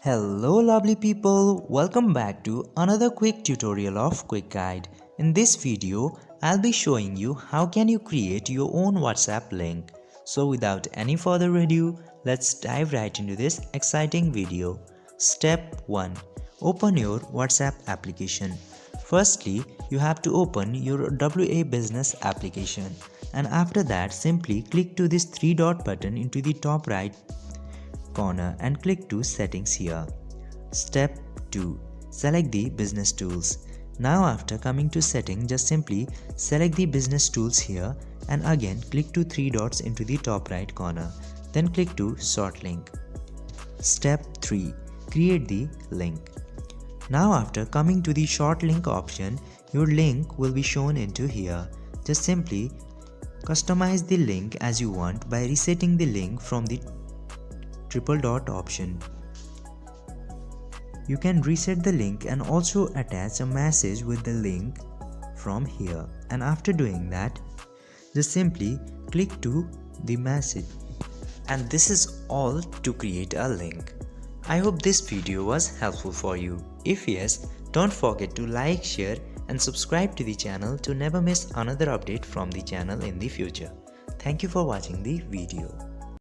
Hello lovely people, welcome back to another quick tutorial of Quick Guide. In this video, I'll be showing you how can you create your own WhatsApp link. So without any further ado, let's dive right into this exciting video. Step 1. Open your WhatsApp application. Firstly, you have to open your WA Business application, and after that simply click to this 3 dot button into the top right corner and click to settings here. Step 2. Select the business tools. Now after coming to setting, just simply select the business tools here and again click to 3 dots into the top right corner. Then click to sort link. Step 3. Create the link. Now after coming to the short link option, your link will be shown into here. Just simply customize the link as you want by resetting the link from the triple dot option. You can reset the link and also attach a message with the link from here, and after doing that just simply click to the message, and this is all to create a link. I hope this video was helpful for you. If yes, don't forget to like, share and subscribe to the channel to never miss another update from the channel in the future. Thank you for watching the video.